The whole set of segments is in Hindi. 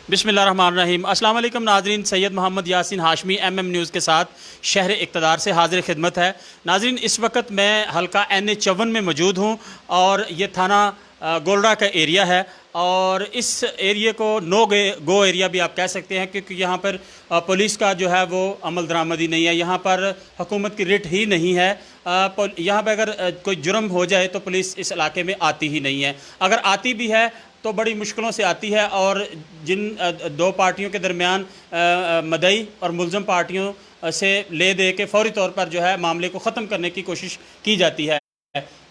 बिस्मिल्लाहिर्रहमानिर्रहीम। अस्सलाम वालेकुम नाज़रीन, सैयद मोहम्मद यासीन हाशमी MM न्यूज़ के साथ शहर इक़्तिदार से हाज़िर खिदमत है। नाज़रीन, इस वक्त मैं हल्का NH54 में मौजूद हूँ और ये थाना गोलड़ा का एरिया है और इस एरिया को नो गो एरिया भी आप कह सकते हैं, क्योंकि यहाँ पर पुलिस का जो है वो अमल दरामदी नहीं है। यहाँ पर हुकूमत की रिट ही नहीं है। यहाँ पर अगर कोई जुर्म हो जाए तो पुलिस इस इलाके में आती ही नहीं है। अगर आती भी है तो बड़ी मुश्किलों से आती है और जिन दो पार्टियों के दरमियान मदई और मुलज़म पार्टियों से ले दे के फौरी तौर पर जो है मामले को ख़त्म करने की कोशिश की जाती है।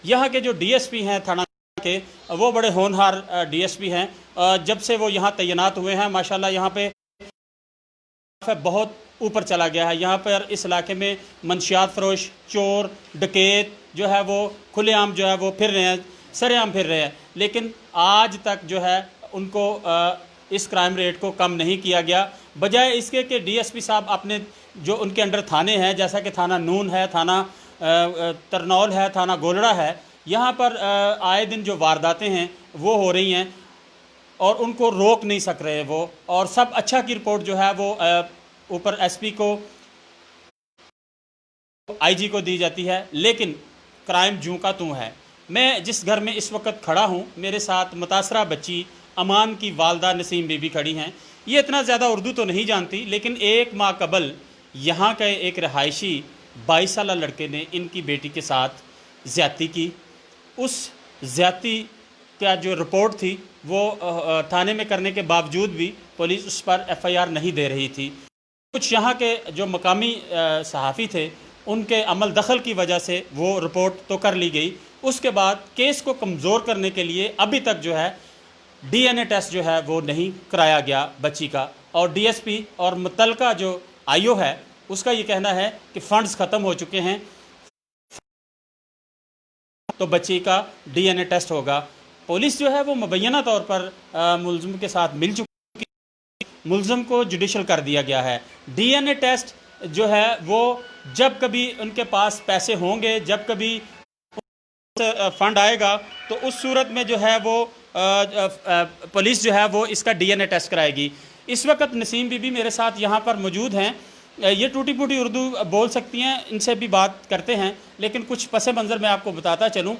यहाँ के जो DSP हैं थाना के, वो बड़े होनहार DSP हैं। जब से वो यहाँ तैनात हुए हैं माशाल्लाह यहाँ पे बहुत ऊपर चला गया है। यहाँ पर इस इलाके में मंशियात फरोश, चोर, डकैत जो है वो खुलेआम जो है वो फिर रहे हैं, सरेआम फिर रहे हैं, लेकिन आज तक जो है उनको इस क्राइम रेट को कम नहीं किया गया। बजाय इसके कि DSP साहब अपने जो उनके अंडर थाने हैं, जैसा कि थाना नून है, थाना तरनौल है, थाना गोलड़ा है, यहाँ पर आए दिन जो वारदातें हैं वो हो रही हैं और उनको रोक नहीं सक रहे वो। और सब अच्छा की रिपोर्ट जो है वो ऊपर SP को, IG को दी जाती है, लेकिन क्राइम जूं का तूं है। मैं जिस घर में इस वक्त खड़ा हूँ, मेरे साथ मुतासरा बच्ची अमान की वालदा नसीम बीबी खड़ी हैं। ये इतना ज़्यादा उर्दू तो नहीं जानती, लेकिन एक माह कबल यहाँ के एक रहायशी 22 साल लड़के ने इनकी बेटी के साथ ज़्यादती की। उस ज़्यादती का जो रिपोर्ट थी वो थाने में करने के बावजूद भी पुलिस उस पर FIR नहीं दे रही थी। कुछ यहाँ के जो मकामी सहाफ़ी थे, उनके अमल दखल की वजह से वो रिपोर्ट तो कर ली गई। उसके बाद केस को कमज़ोर करने के लिए अभी तक जो है DNA टेस्ट जो है वो नहीं कराया गया बच्ची का। और DSP और मुतलका जो IO है उसका ये कहना है कि फ़ंड्स ख़त्म हो चुके हैं, तो बच्ची का DNA टेस्ट होगा। पुलिस जो है वो मुबैना तौर पर मुलज़िम के साथ मिल चुकी, मुलज़िम को जुडिशल कर दिया गया है। DNA टेस्ट जो है वो जब कभी उनके पास पैसे होंगे, जब कभी फंड आएगा, तो उस सूरत में जो है वो पुलिस जो है वो इसका DNA टेस्ट कराएगी। इस वक्त नसीम बीबी मेरे साथ यहाँ पर मौजूद हैं। ये टूटी फूटी उर्दू बोल सकती हैं, इनसे भी बात करते हैं, लेकिन कुछ पस मंज़र मैं आपको बताता चलूँ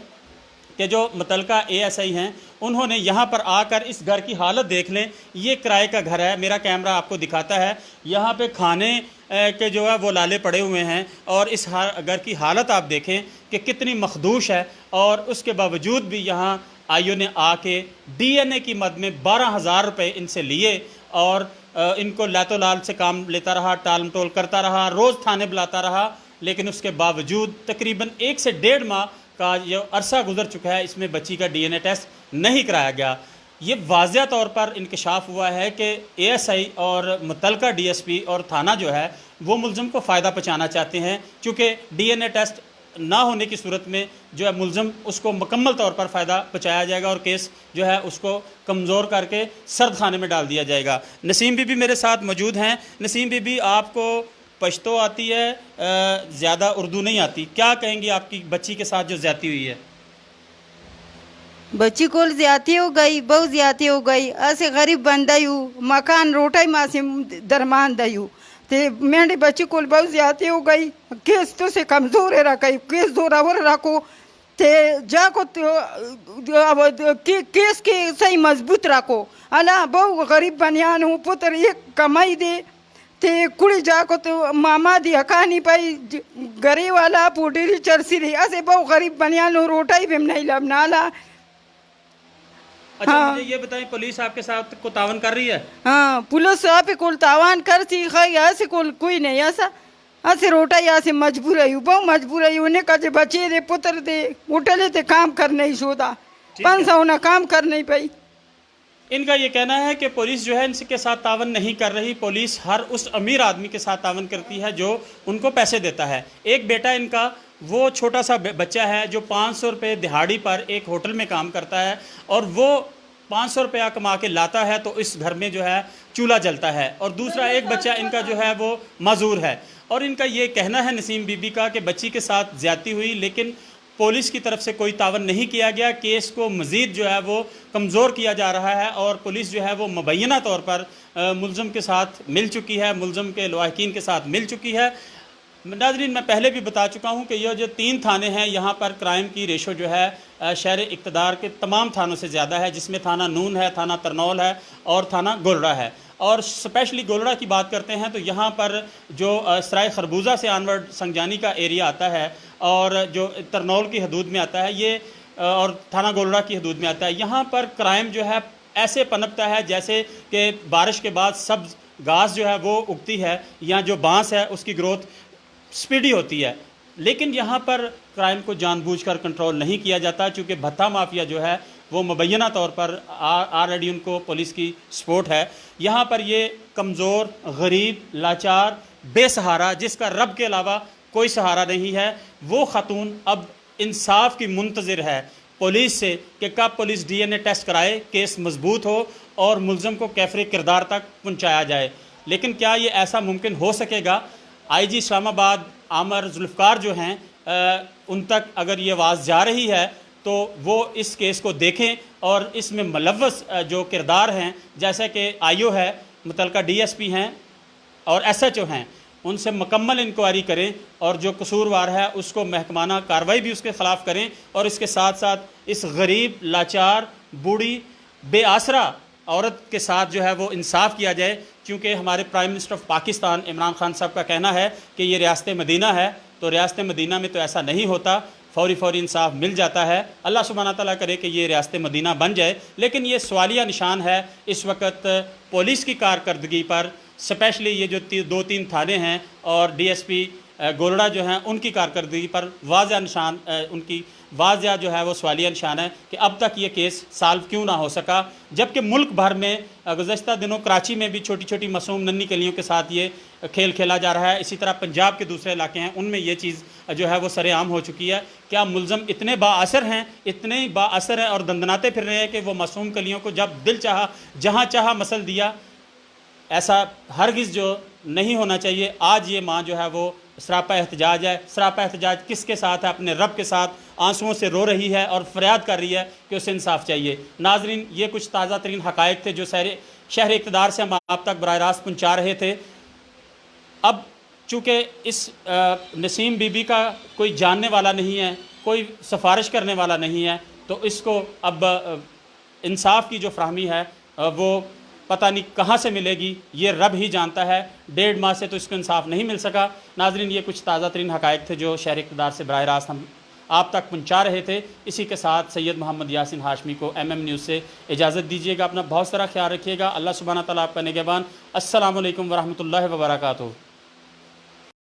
कि जो मुतलका ASI हैं उन्होंने यहाँ पर आकर इस घर की हालत देख लें। ये किराए का घर है, मेरा कैमरा आपको दिखाता है। यहाँ पे खाने के जो है वो लाले पड़े हुए हैं और इस घर की हालत आप देखें कि कितनी मखदूश है। और उसके बावजूद भी यहाँ IO ने आके DNA की मद में 12,000 रुपये इनसे लिए और इनको लातो लाल से काम लेता रहा, टाल मटोल करता रहा, रोज़ थाने बुलाता रहा, लेकिन उसके बावजूद तकरीबन 1 से 1.5 माह का जो अरसा गुजर चुका है, इसमें बच्ची का DNA टेस्ट नहीं कराया गया। ये वाज़िया तौर पर इंकशाफ हुआ है कि ASI और मुतलका DSP और थाना जो है वो मुलज़िम को फ़ायदा पहुँचाना चाहते हैं, चूँकि DNA टेस्ट ना होने की सूरत में जो है मुलज़िम उसको मुकम्मल तौर पर फ़ायदा पहुँचाया जाएगा और केस जो है उसको कमज़ोर करके सर्द खाने में डाल दिया जाएगा। नसीम बीबी मेरे साथ मौजूद हैं। नसीम बीबी, आपको पश्तो आती है, ज़्यादा उर्दू नहीं आती, क्या कहेंगी आपकी बच्ची के साथ जो ज़्यादती हुई है? बच्ची को ज्यादा हो गई, बहुत ज्यादा हो गई। ऐसे गरीब बंदा यू मकान रोटाई माँ से दरमान दयू ते मेरी बच्ची को बहुत ज्यादा हो गई। केस तो से कमजोर है रखी, केस जोरावर रखो ते जाको अब केस के सही मजबूत रखो। अला बहुत गरीब बनियान हूँ, पुत्र एक कमाई दे ते कुड़ी जाको तो मामा दी हकानी पाई गरीब वाला पोटेरी चरसी रही। ऐसे बहुत गरीब बनियान हूँ, रोटाई भी नहीं लबनाला। अच्छा, हाँ। मुझे ये बताएं, पुलिस आपके साथ को तावन कर रही है? हाँ, पुलिस आप को तावान करती खाई, ऐसे कोई नहीं ऐसा। ऐसे रोटा ऐसे मजबूर है, बहुत मजबूर है। उन्हें कहे बच्चे दे पुत्र दे उठले थे काम कर नहीं सोदा 500 ना काम कर नहीं पाई। इनका ये कहना है कि पुलिस जो है इनके साथ तावन नहीं कर रही। पुलिस हर उस अमीर आदमी के साथ तावन करती है जो उनको पैसे देता है। एक बेटा इनका वो छोटा सा बच्चा है जो 500 रुपये दिहाड़ी पर एक होटल में काम करता है और वो 500 रुपया कमा के लाता है तो इस घर में जो है चूल्हा जलता है। और दूसरा एक बच्चा इनका जो है वो माजूर है। और इनका ये कहना है नसीम बीबी का कि बच्ची के साथ ज़्यादती हुई, लेकिन पुलिस की तरफ से कोई तावन नहीं किया गया। केस को मज़ीद जो है वो कमज़ोर किया जा रहा है और पुलिस जो है वो मुबैना तौर पर मुल्ज़िम के साथ मिल चुकी है, मुल्ज़िम के लवाहिकीन के साथ मिल चुकी है। नाज़रीन, मैं पहले भी बता चुका हूँ कि यह जो 3 थाने हैं, यहाँ पर क्राइम की रेशो जो है शहर इक़्तिदार के तमाम थानों से ज़्यादा है, जिसमें थाना नून है, थाना तरनौल है और थाना गोलड़ा है। और स्पेशली गोलड़ा की बात करते हैं तो यहाँ पर जो सराय खरबूजा से आनवर्ड संगजानी का एरिया आता है और जो तरनौल की हदूद में आता है ये और थाना गोलड़ा की हदूद में आता है, यहाँ पर क्राइम जो है ऐसे पनपता है जैसे कि बारिश के बाद सब्ज़ घास जो है वो उगती है या जो बांस है उसकी ग्रोथ स्पीडी होती है। लेकिन यहाँ पर क्राइम को जानबूझकर कंट्रोल नहीं किया जाता, चूँकि भत्ता माफिया जो है वो मुबैना तौर पर ऑलरेडी उनको पुलिस की सपोर्ट है। यहाँ पर ये कमज़ोर, गरीब, लाचार, बेसहारा, जिसका रब के अलावा कोई सहारा नहीं है, वो ख़ातून अब इंसाफ की मुंतज़िर है पुलिस से कि कब पुलिस DNA टेस्ट कराए, केस मजबूत हो और मुल्ज़िम को कैफरे किरदार तक पहुँचाया जाए। लेकिन क्या ये ऐसा मुमकिन हो सकेगा? IG इस्लामाबाद आमर जुल्फ़कार जो हैं उन तक अगर ये आवाज़ जा रही है तो वो इस केस को देखें और इसमें मुलव्वस जो किरदार हैं, जैसे कि IO है, मुतलका DSP हैं और SHO हैं, उनसे मुकम्मल इंक्वायरी करें और जो कसूरवार है उसको महकमाना कार्रवाई भी उसके ख़िलाफ़ करें और इसके साथ साथ इस गरीब, लाचार, बूढ़ी, बेआसरा औरत के साथ जो है वो इंसाफ किया जाए। क्योंकि हमारे prime minister of Pakistan Imran Khan साहब का कहना है कि ये रियासत मदीना है, तो रियासत मदीना में तो ऐसा नहीं होता, फौरी इंसाफ मिल जाता है। अल्लाह सुब्हाना तआला करे कि ये रियासत मदीना बन जाए। लेकिन ये सवालिया निशान है इस वक्त पुलिस की कारकर्दगी पर, स्पेशली ये जो 2-3 थाने हैं और DSP गोलड़ा जो हैं उनकी कारकर्दगी पर वाज़ा निशान, उनकी वाज़ा जो है वो सवालिया निशान है कि अब तक ये केस सॉल्व क्यों ना हो सका। जबकि मुल्क भर में गुज़श्ता दिनों कराची में भी छोटी छोटी मासूम नन्ही कलियों के साथ ये खेल खेला जा रहा है। इसी तरह पंजाब के दूसरे इलाके हैं उनमें ये चीज़ जो है वो सरेआम हो चुकी है। क्या मुल्ज़िम इतने बाअसर हैं, इतने बाअसर हैं और दंदनाते फिर रहे हैं कि वो मासूम कलियों को जब दिल चाहा जहाँ चाहा मसल दिया? ऐसा हरगिज़ जो नहीं होना चाहिए। आज ये माँ जो है वो सरापा एहतजाज है। सरापा एहतजाज किसके साथ है? अपने रब के साथ आंसुओं से रो रही है और फरियाद कर रही है कि उसे इंसाफ चाहिए। नाजरीन, ये कुछ ताज़ा तरीन हक़ाइक़ थे जो शहर इक़्तिदार से हम आप तक बराह रास्त पहुँचा रहे थे। अब चूँकि इस नसीम बीबी का कोई जानने वाला नहीं है, कोई सिफारिश करने वाला नहीं है, तो इसको अब इंसाफ की जो फ्राहमी है वो पता नहीं कहाँ से मिलेगी, ये रब ही जानता है। 1.5 माह से तो इसको इंसाफ नहीं मिल सका। नाजरीन, ये कुछ ताज़ा तरीन हक़ाइक़ थे जो शहर इक़्तिदार से बराह रास्त हम आप तक पहुँचा रहे थे। इसी के साथ सैयद मोहम्मद यासिन हाशमी को MM न्यूज़ से इजाज़त दीजिएगा। अपना बहुत सारा ख्याल रखिएगा। अल्लाह सुब्हाना तआला आपका निगहबान। अस्सलामु अलैकुम वरहमतुल्लाहि व बरकातुहू।